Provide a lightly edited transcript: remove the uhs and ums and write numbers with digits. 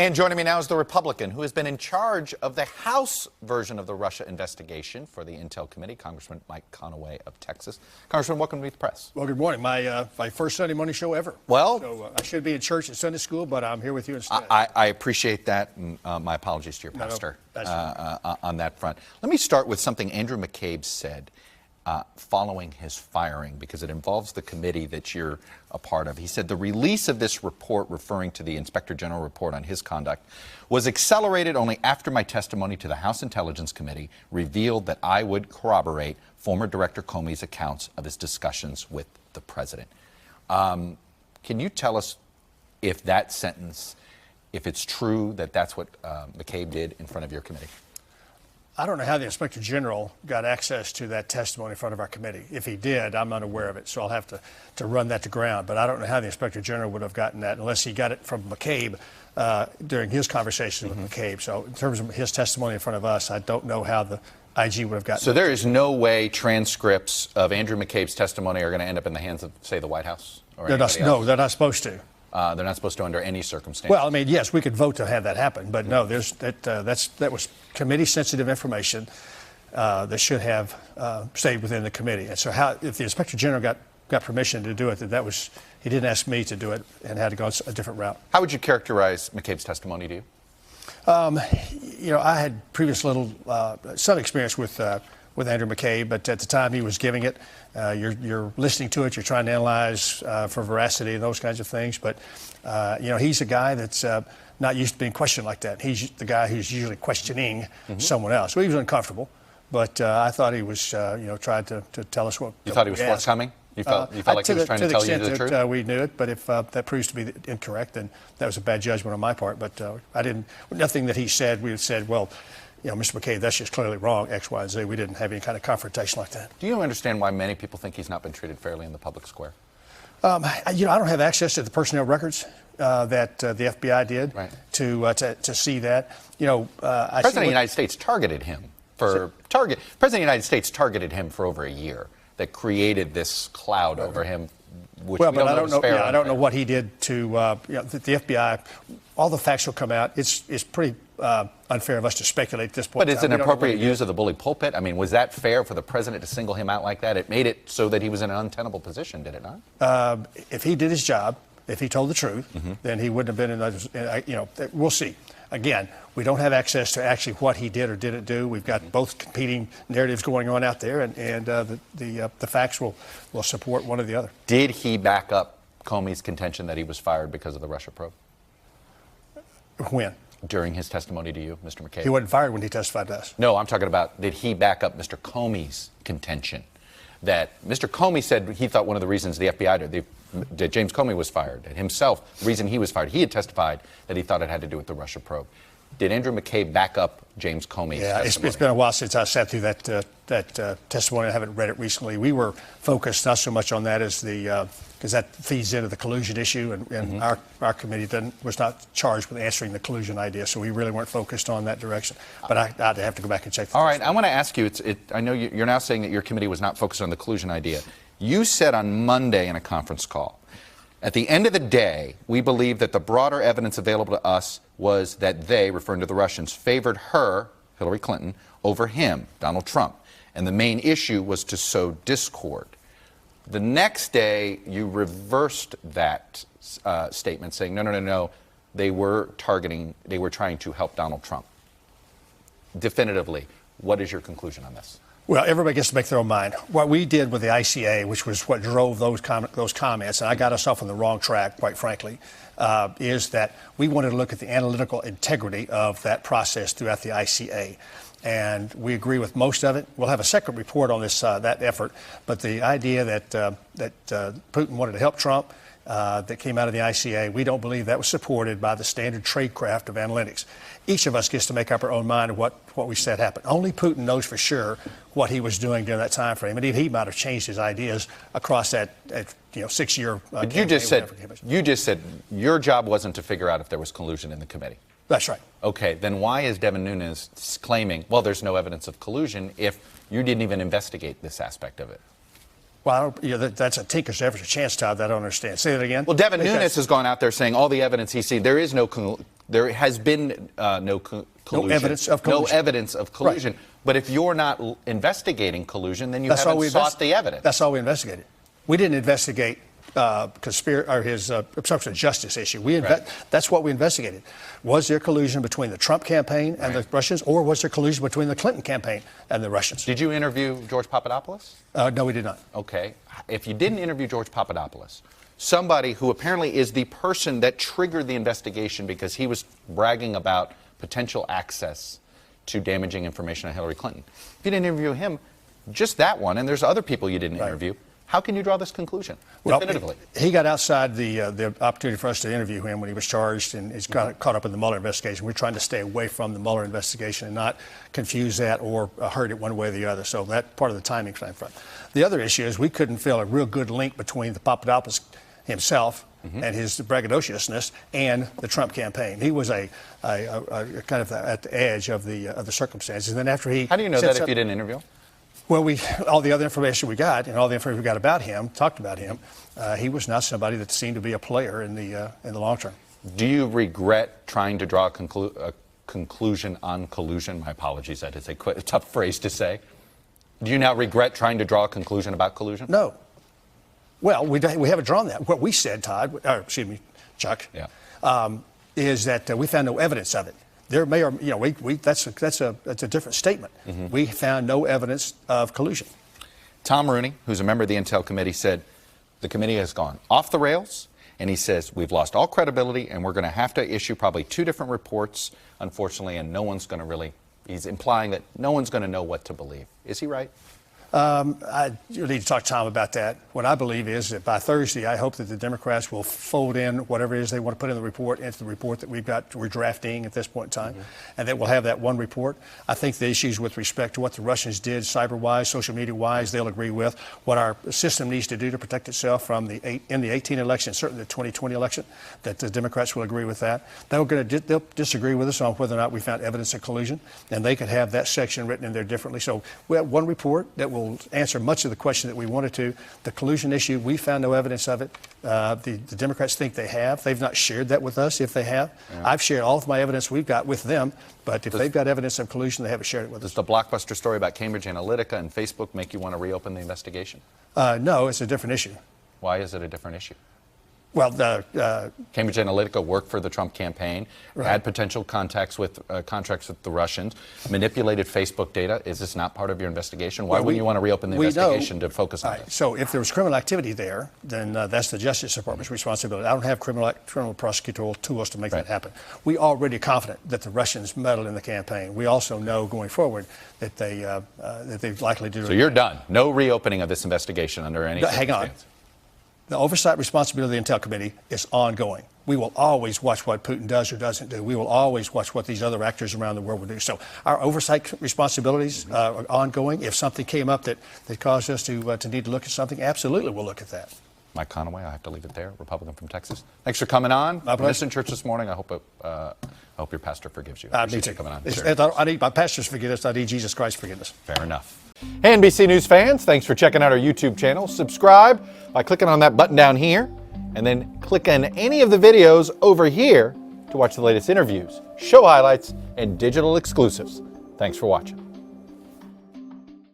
And joining me now is the Republican who has been in charge of the House version of the Russia investigation for the Intel Committee, Congressman Mike Conaway of Texas. Congressman, welcome to Meet the Press. Well, good morning. My first Sunday morning show ever. Well, so I should be in church at Sunday school, but I'm here with you instead. I appreciate that. And, my apologies to your pastor on that front. Let me start with something Andrew McCabe said following his firing, because it involves the committee that you're a part of. He said the release of this report, referring to the Inspector General report on his conduct, was accelerated only after my testimony to the House Intelligence Committee revealed that I would corroborate former Director Comey's accounts of his discussions with the president. Can you tell us if that sentence, if it's true that that's what McCabe did in front of your committee? I don't know how the Inspector General got access to that testimony in front of our committee. If he did, I'm unaware of it, so I'll have to run that to ground. But I don't know how the Inspector General would have gotten that unless he got it from McCabe during his conversation with McCabe. So in terms of his testimony in front of us, I don't know how the IG would have gotten it. So there is no way transcripts of Andrew McCabe's testimony are going to end up in the hands of, say, the White House? Or No, they're not supposed to. They're not supposed to under any circumstance. Well, I mean, yes, we could vote to have that happen, but no, that was committee-sensitive information that should have stayed within the committee. And so, if the Inspector General got permission to do it, he didn't ask me to do it and had to go a different route. How would you characterize McCabe's testimony to you? You know, I had some experience with Andrew McCabe, but at the time he was giving it, you're listening to it, you're trying to analyze for veracity and those kinds of things. But, you know, he's a guy that's not used to being questioned like that. He's the guy who's usually questioning someone else. So he was uncomfortable, but I thought he was, you know, tried to tell us what. You thought he was forthcoming? You felt like he was trying to tell you the truth? We knew it, but if that proves to be incorrect, then that was a bad judgment on my part. But nothing that he said, we had said, well, you know, Mr. McCabe, that's just clearly wrong, X, Y, and Z. We didn't have any kind of confrontation like that. Do you understand why many people think he's not been treated fairly in the public square? You know, I don't have access to the personnel records that the FBI did to see that. You know, President of the United States targeted him President of the United States targeted him for over a year. That created this cloud over him. Which well, but I don't know. Yeah, I don't know what he did to you know, the FBI. All the facts will come out. It's pretty unfair of us to speculate at this point. But is it an appropriate use of the bully pulpit? I mean, was that fair for the president to single him out like that? It made it so that he was in an untenable position, did it not? If he did his job, if he told the truth, then he wouldn't have been in those. You know, we'll see. Again, we don't have access to actually what he did or didn't do. We've got both competing narratives going on out there, and the facts will support one or the other. Did he back up Comey's contention that he was fired because of the Russia probe? When? During his testimony to you, Mr. McCabe. He wasn't fired when he testified to us. No, I'm talking about, did he back up Mr. Comey's contention that Mr. Comey said he thought one of the reasons the FBI that James Comey was fired, and himself, the reason he was fired, he had testified that he thought it had to do with the Russia probe. Did Andrew McCabe back up James Comey's testimony? It's been a while since I sat through that testimony. I haven't read it recently. We were focused not so much on that as because that feeds into the collusion issue, and our committee was not charged with answering the collusion idea, so we really weren't focused on that direction. But I'd have to go back and check. All right, I want to ask you. I know you're now saying that your committee was not focused on the collusion idea. You said on Monday in a conference call, at the end of the day, we believe that the broader evidence available to us was that they, referring to the Russians, favored her, Hillary Clinton, over him, Donald Trump. And the main issue was to sow discord. The next day, you reversed that statement, saying, no, they were trying to help Donald Trump. Definitively, what is your conclusion on this? Well, everybody gets to make their own mind. What we did with the ICA, which was what drove those comments, and I got us off on the wrong track, quite frankly, is that we wanted to look at the analytical integrity of that process throughout the ICA. And we agree with most of it. We'll have a second report on this that effort. But the idea that Putin wanted to help Trump, that came out of the ICA, we don't believe that was supported by the standard tradecraft of analytics. Each of us gets to make up our own mind of what we said happened. Only Putin knows for sure what he was doing during that time frame, and he might have changed his ideas across that 6-year. But you just said your job wasn't to figure out if there was collusion in the committee. That's right. Okay, then why is Devin Nunes claiming, well, there's no evidence of collusion if you didn't even investigate this aspect of it? Well, that's a tinker's average chance, Todd. That I don't understand. Say that again. Well, Devin Nunes has gone out there saying all the evidence he's seen, there is no There has been no collusion. No evidence of collusion. No evidence of collusion. Right. But if you're not investigating collusion, then you That's all haven't we sought the evidence. That's all we investigated. We didn't investigate his obstruction of justice issue. That's what we investigated. Was there collusion between the Trump campaign and the Russians, or was there collusion between the Clinton campaign and the Russians? Did you interview George Papadopoulos? No, we did not. Okay. If you didn't interview George Papadopoulos, somebody who apparently is the person that triggered the investigation because he was bragging about potential access to damaging information on Hillary Clinton. If you didn't interview him, just that one, and there's other people you didn't interview, how can you draw this conclusion definitively? Well, he got outside the opportunity for us to interview him when he was charged, and he's got caught up in the Mueller investigation. We're trying to stay away from the Mueller investigation and not confuse that or hurt it one way or the other. So that part of the timing frame. The other issue is we couldn't feel a real good link between the Papadopoulos himself and his braggadociousness and the Trump campaign. He was a kind of at the edge of the circumstances. And then after he, how do you know that if you didn't interview him? Well, all the other information we got and all the information we got about him, talked about him, he was not somebody that seemed to be a player in the long term. Do you regret trying to draw a conclusion on collusion? My apologies, that is a tough phrase to say. Do you now regret trying to draw a conclusion about collusion? No. Well, we haven't drawn that. What we said, Chuck, is that we found no evidence of it. There may or that's a different statement. We found no evidence of collusion. Tom Rooney, who's a member of the Intel Committee, said the committee has gone off the rails, and he says we've lost all credibility, and we're going to have to issue probably 2 different reports, unfortunately, and no one's going to really. He's implying that no one's going to know what to believe. Is he right? You need to talk to Tom about that. What I believe is that by Thursday, I hope that the Democrats will fold in whatever it is they want to put in the report into the report that we're drafting at this point in time, and that we'll have that one report. I think the issues with respect to what the Russians did, cyber-wise, social media-wise, they'll agree with. What our system needs to do to protect itself from in the 18 election, certainly the 2020 election, that the Democrats will agree with that. They'll disagree with us on whether or not we found evidence of collusion, and they could have that section written in there differently. So we have one report that will answer much of the question that we wanted to. The collusion issue, we found no evidence of it. The Democrats think they have. They've not shared that with us if they have. I've shared all of my evidence we've got with them, but if they've got evidence of collusion, they haven't shared it with us. Does the blockbuster story about Cambridge Analytica and Facebook make you want to reopen the investigation? No, it's a different issue. Why is it a different issue? Well, Cambridge Analytica worked for the Trump campaign, had potential contracts with the Russians, manipulated Facebook data. Is this not part of your investigation? Why wouldn't you want to reopen the investigation to focus on this? So if there was criminal activity there, then that's the Justice Department's responsibility. I don't have criminal prosecutorial tools to make that happen. We are already confident that the Russians meddled in the campaign. We also know going forward that they likely do. So you're done. No reopening of this investigation under any circumstance. Hang on. The oversight responsibility of the Intel Committee is ongoing. We will always watch what Putin does or doesn't do. We will always watch what these other actors around the world will do. So our oversight responsibilities are ongoing. If something came up that caused us to need to look at something, absolutely we'll look at that. Mike Conaway, I have to leave it there, Republican from Texas. Thanks for coming on. My pleasure. Missing church this morning. I hope your pastor forgives you. Me too. Coming on. I need my pastor's forgiveness. I need Jesus Christ's forgiveness. Fair enough. Hey, NBC News fans, thanks for checking out our YouTube channel. Subscribe by clicking on that button down here, and then click on any of the videos over here to watch the latest interviews, show highlights, and digital exclusives. Thanks for watching.